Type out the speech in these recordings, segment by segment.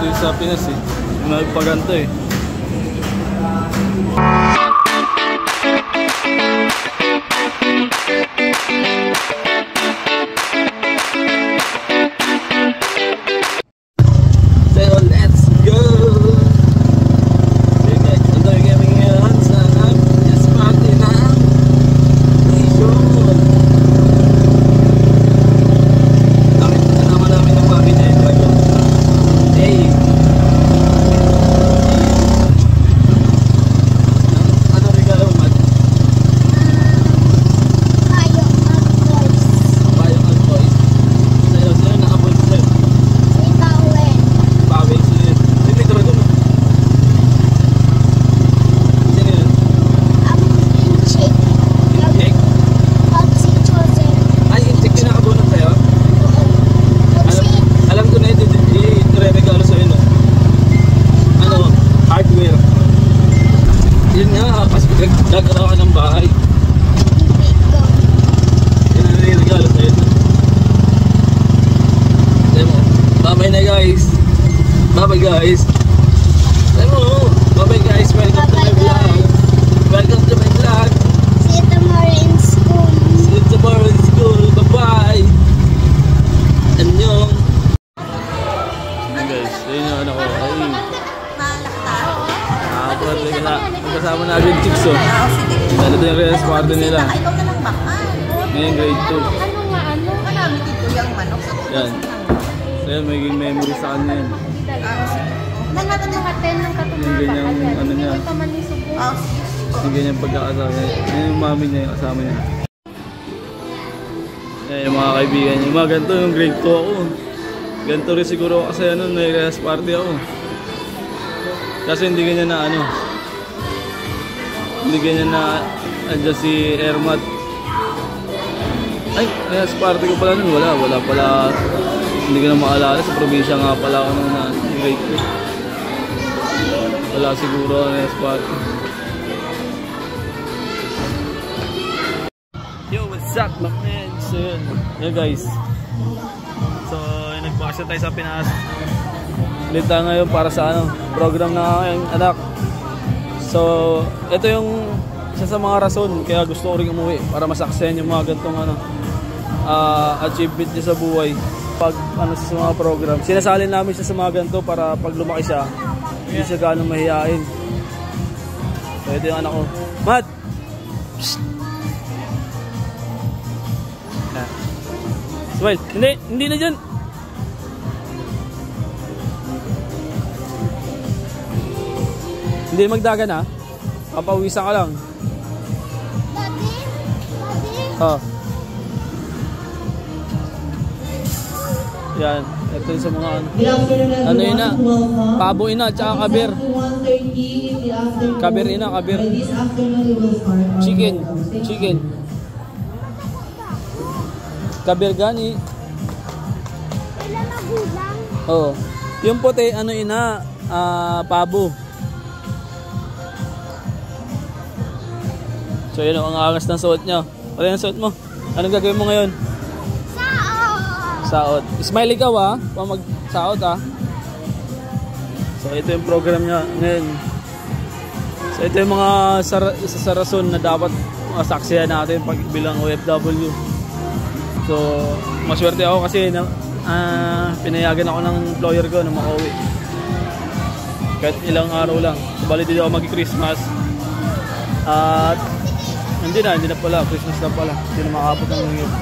dito sa Pinas eh. Nagpaganto eh. Nagkarawa ng bahay. Yan ang nilagalo sa'yo. Bye-bye na guys. Bye-bye guys. Bye-bye guys. Welcome to my vlog. Welcome to my vlog. See you tomorrow in school. See you tomorrow in school. Bye-bye. Annyeong. Hey guys, yun yung ano ko. Ay. Kasama na agad chicks oh. Ano din yung rest party nila. Ikaw na lang baka. Ngayon grade 2. Ano nga ano? Marami dito yung manok. Yan. So yan, magiging memory sa kanya yan. Nangatan yung katen ng katulad. Yung ganyang ano niya. Yung ganyang pagkakasama niya. Yan yung mami niya, yung kasama niya. Yan yung mga kaibigan niya. Mga ganito yung grade 2 ako. Ganito rin siguro kasi ano, nai-rest party ako. Kasi hindi ganyan na ano. Hindi ganyan na andyan si Ermat. Ay, rest party ko pala nun. Wala pala. Hindi ko na maalala. Sa probinsya nga pala ako nung na grade 2. Wala siguro rest party. Yo, what's up my man? So yun guys. So nagpakasya tayo sa Pinas. Ulit tayo ngayon para sa ano, program na aking anak. So, ito yung isa sa mga rason kaya gusto ko rin umuwi para masaksihan yung mga ganitong ano, achievement niya sa buhay. Pag ano sa mga program, sinasalin namin siya sa mga ganito para pag lumaki siya, hindi siya gano'ng mahihain. So, ito yung anak ko. Matt! Psst! Smile! Hindi na dyan! Hindi magdagan ha. Papawisan ka lang. Daddy? Oh. Yan. Ito yung sa mga ano yun na. Pabo ina, tsaka kabir. Kabir ina, kabir. Chicken. Kabir gani. Ilan na gulang? Oo. Yung puti, ano ina, pabo. So yun ang angas ng suot niya. Ano yung suot mo? Anong gagawin mo ngayon? Saot. Smile ikaw ha. Huwag mag-saot ha. So ito yung program niya ngayon. So ito yung mga isa sa rason na dapat masaksihan natin pag bilang OFW. So maswerte ako kasi pinayagan ako ng employer ko na makauwi. Kahit ilang araw lang. So bali dito ako mag-Christmas. At hindi na pala. Christmas na pala. Hindi na makakapot ng ngayon.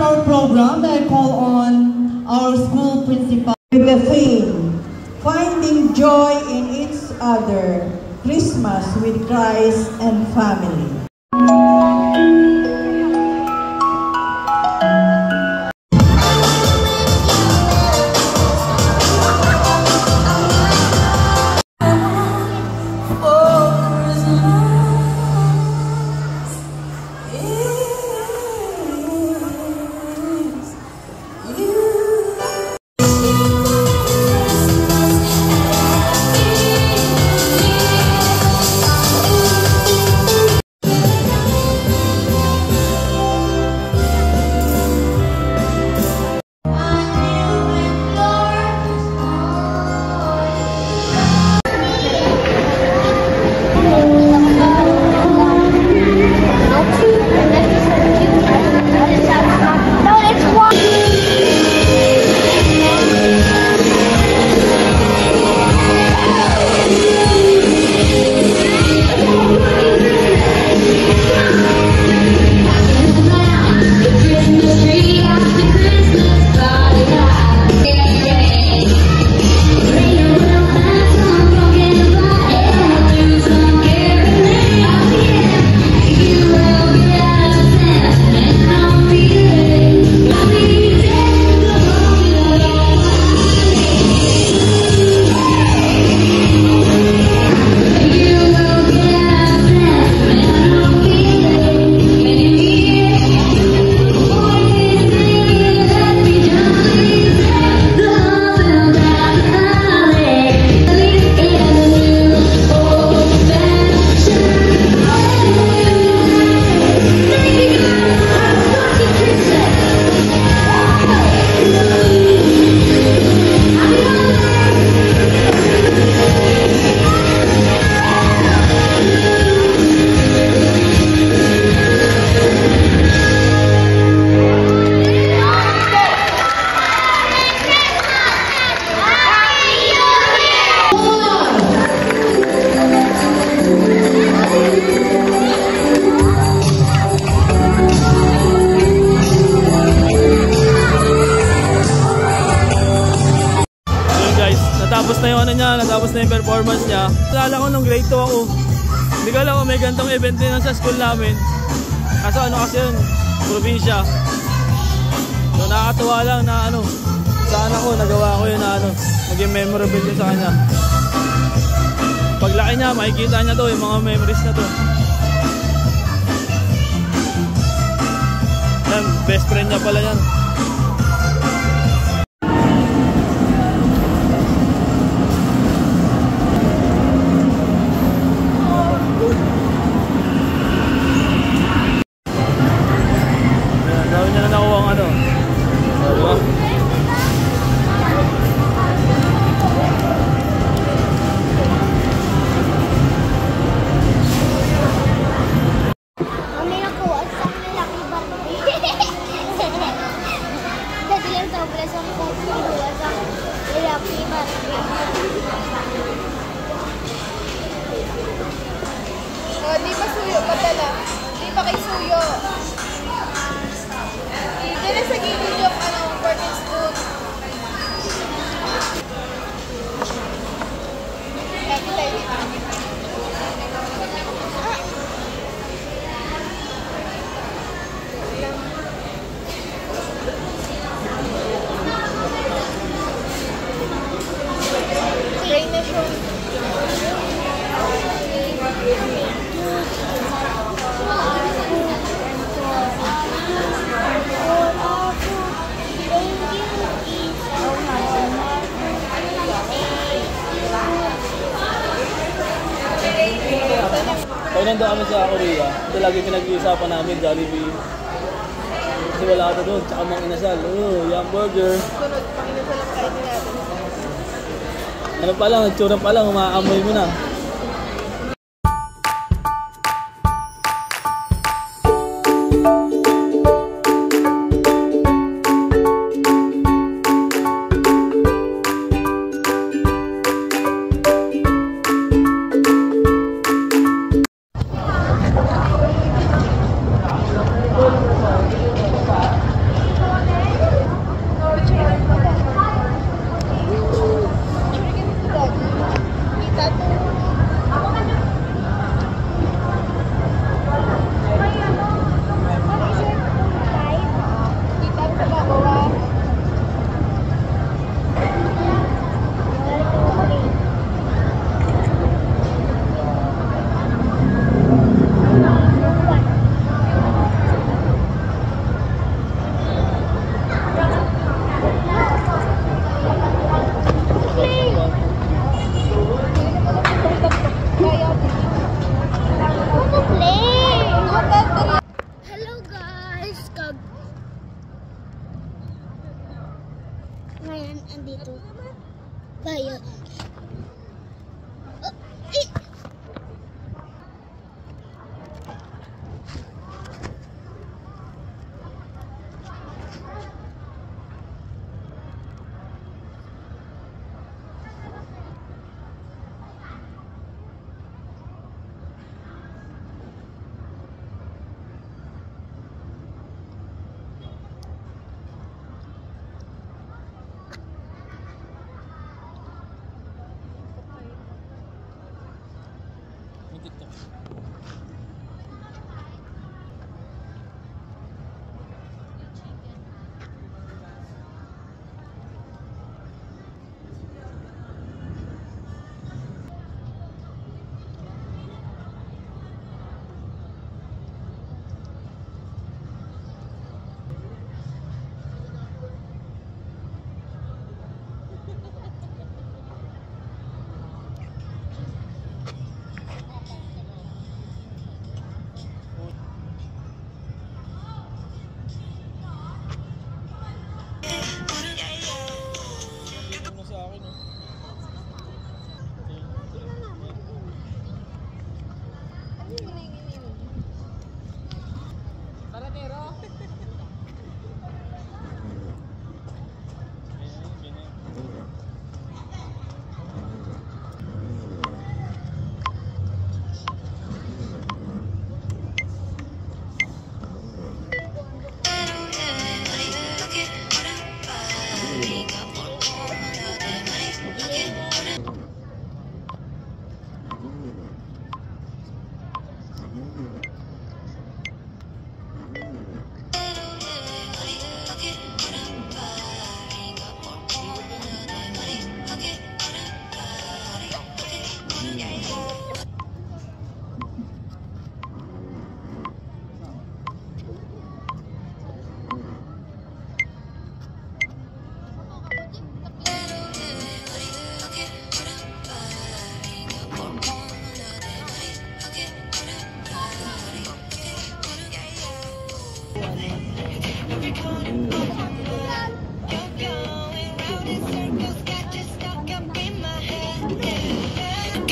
our program, I call on our school principal with the theme, Finding Joy in Each Other, Christmas with Christ and Family. Natapos na yung ano niya, natapos na yung performance niya. Alala ko nung grade 2 ako. Hindi ko alam kung may gantong event din sa school namin. Kaso ano kasi yun, probinsya. So nakakatuwa lang na ano, sa anak ko, nagawa ko yun na ano, maging memorable yun sa kanya. Paglaki niya, makikita niya to, yung mga memories na to. Yan, best friend niya pala yan. Di ba suyo padala? Di ba kay suyo? Diyan na sa gilid yung curtain stool. Lagi tayo dito. Spray na siya. Pag nandun kami sa Korea, ito lagi pinag-iusapan namin, Jollibee. Kasi wala ka doon, tsaka mga inasal. Yung burger. Sunod, inasal ang kainin natin. Ano pa lang, nagtsura pa lang, umaamoy mo na. dito. Bayad.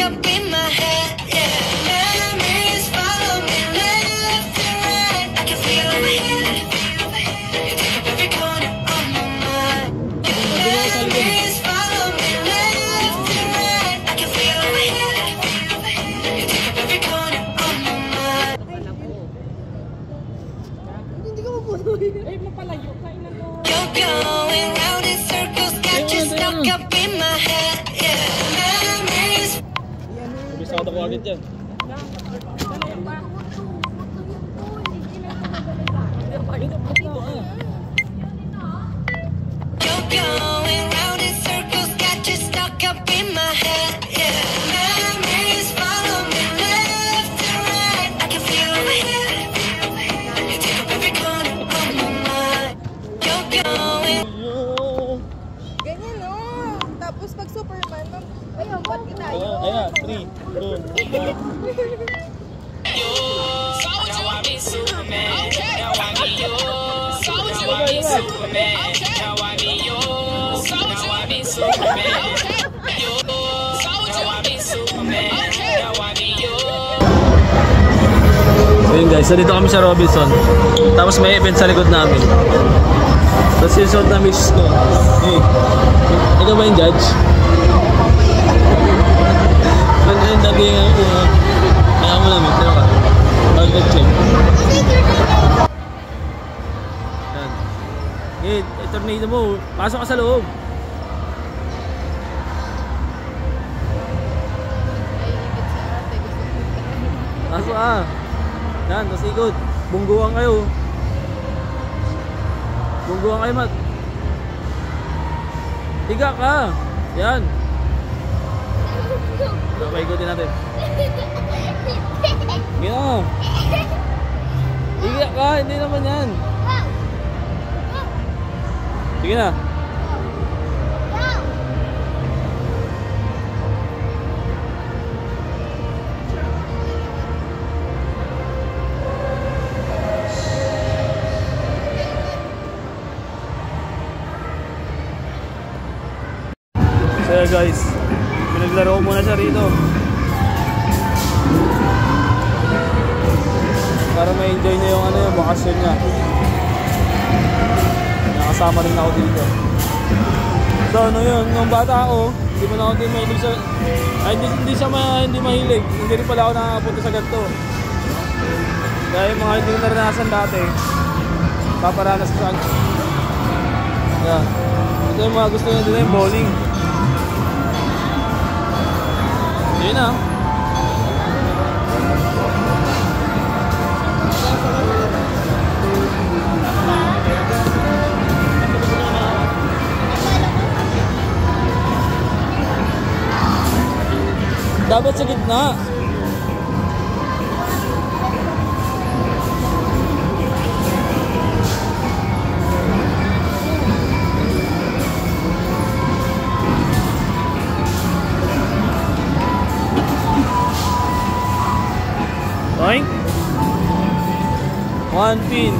Up in my head, yeah. Memories follow me left and right. I can feel my head. You take up every corner of my mind. Memories follow me left and right. I can feel my head. You take up every corner of my mind. You're going round in circles, got you stuck up in my head, yeah. Memories. Bisado ko agad dyan. You're going round in circles, got you stuck up in my head, yeah. Memories follow me left and right. I can feel my head. You take up every corner of my mind. You're going. Ganyan o. Tapos pag Superman, ayun, ba't tayo? Ayan, 3, 2, 1. Ayun guys, so dito kami sa Robinson. Tapos may event sa likod namin. Tapos yung suot na miss ko. Hey, ikaw ba yung judge? Ano yung daging ako? Kaya mo namin, sino ka? Mag-check. Yan. Okay, tornado mo. Pasok ka sa loob. Pasok ka. Yan, tapos ikot. Bungguan kayo. Bungguan kayo, Mat. Higa ka. Yan. Okay, ikutin natin. Gina. Higa ka, hindi naman yan. Sige na. Ayan guys, pinaglaro ko muna siya rito para ma-enjoy niya yung ano, yung bakasyon niya. Nakasama rin ako dito. So ano yun, nung bata ako, hindi mo na ako din mahilig sa... Ay, hindi mahilig. Hindi rin pala ako nakapunta sa ganito. Kaya yung mga hindi ko naranasan dati, paparanas ko sa... Yan. Ito yung mga gusto nyo dito yung bowling. Yun na. Dapat sa gitna. Right? One pin.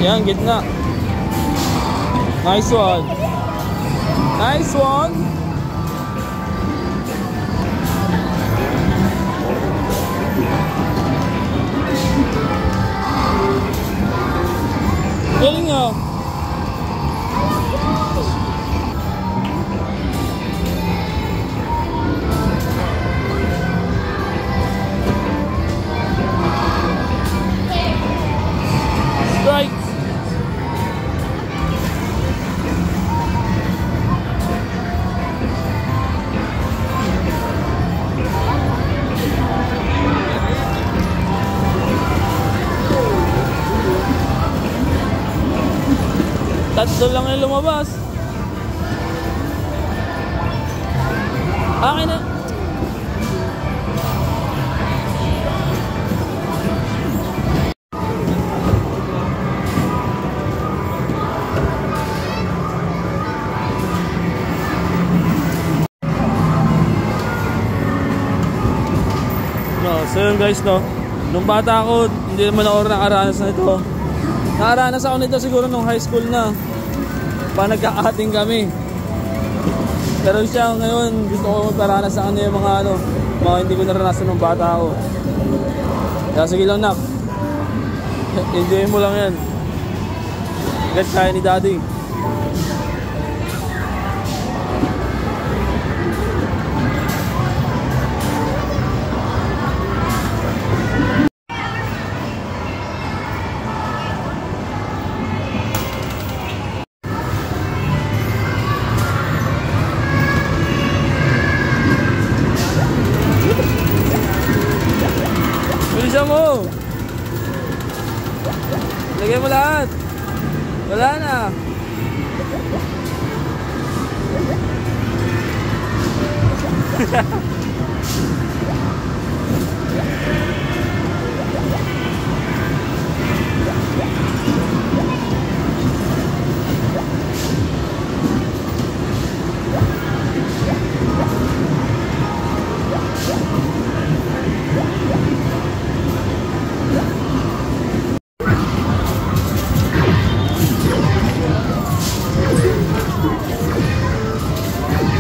Yan, gitna. Nice one. Nice one. Galing nga. Strike. Tatlo lang yung lumabas. Akin na. No, so yun guys, no. Nung bata ako, hindi naman ako nakaranas na ito. Nakaranas ako nito siguro nung high school na. Pa nagka-ating kami. Pero siya ngayon, gusto ko magparanas sa kanya yung mga ano, mga hindi ko naranasan nung bata ako. Kaya sige lang nak. Enjoy mo lang yan. Hanggat kaya ni daddy. Bilisan mo! Lagay mo lahat! Wala na!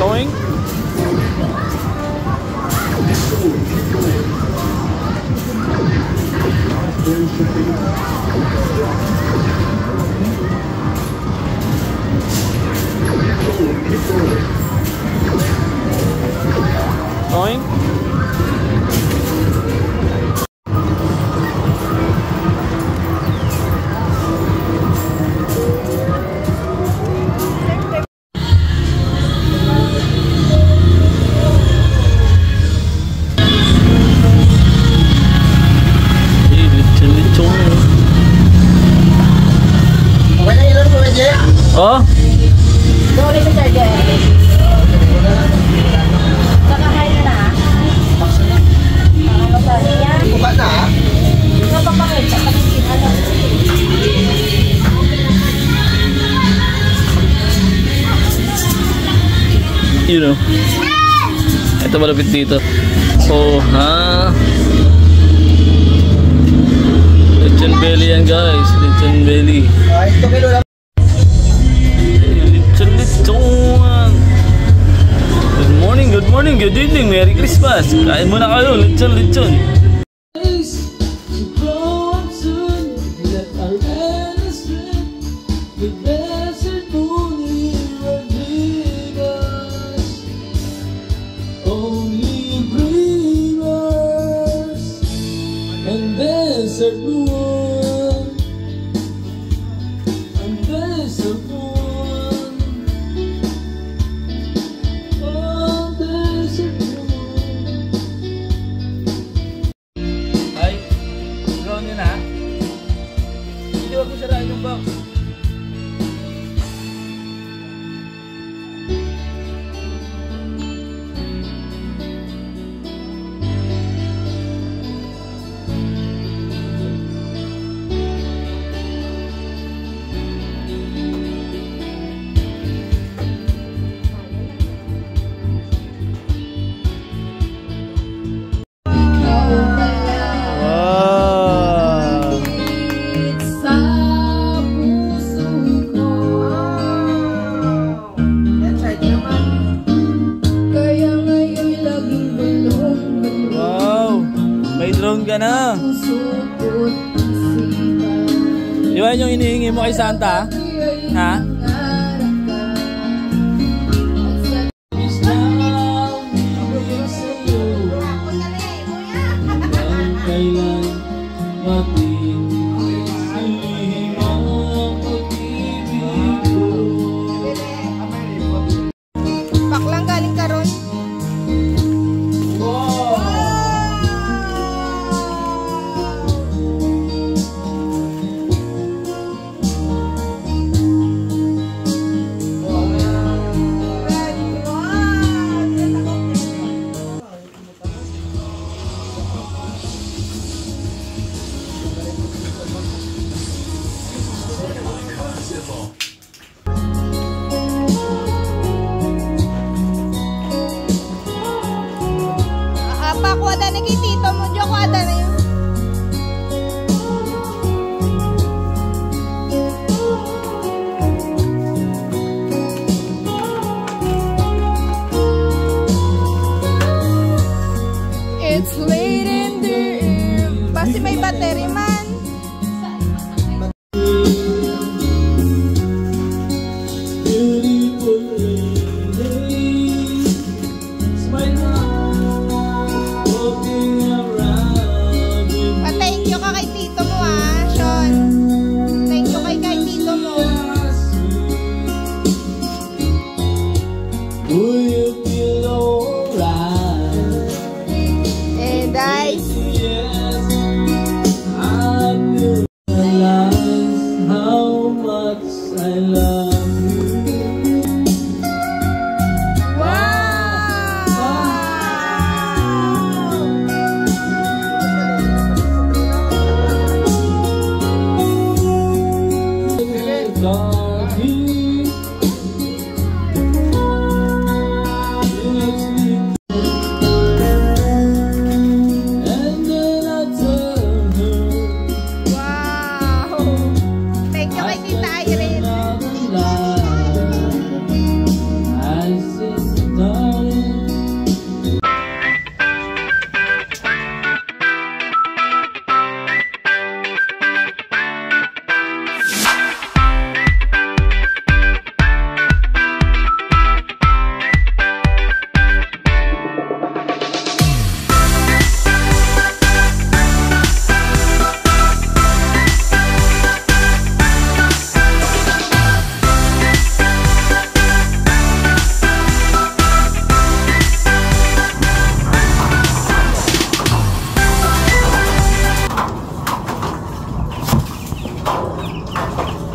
Going? Going? Oh? Sorry sa charger. Kakahay na na. Ano ba niya? Kuba na? Napapakit sa pagkikin. Ano? you know. Ito malapit dito. Oh, ha? Lechon belly yan guys. Lechon belly. Lechon. Good morning, good evening. Merry Christmas. Kain muna kayo. Lechon. Na. Di ba yung hinihingi mo kay Santa? Ha? Baklang galing ka ron. Pakuha na kay tito mo, diyo kuha na yun. It's late in the evening. Basta may battery man.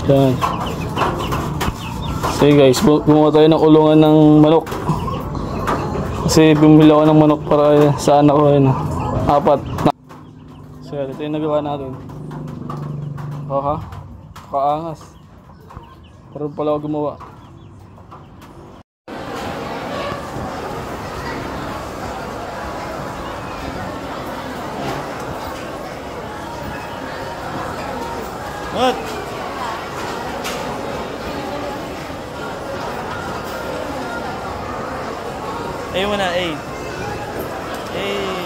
Yan. Sige guys, gumawa tayo ng kulungan ng manok. Kasi bumili ako ng manok para sa anak ko yun. 4 na. So ito yung nagawa natin. Ha? Kaangas. Pero pala ako gumawa. A muna, A. A.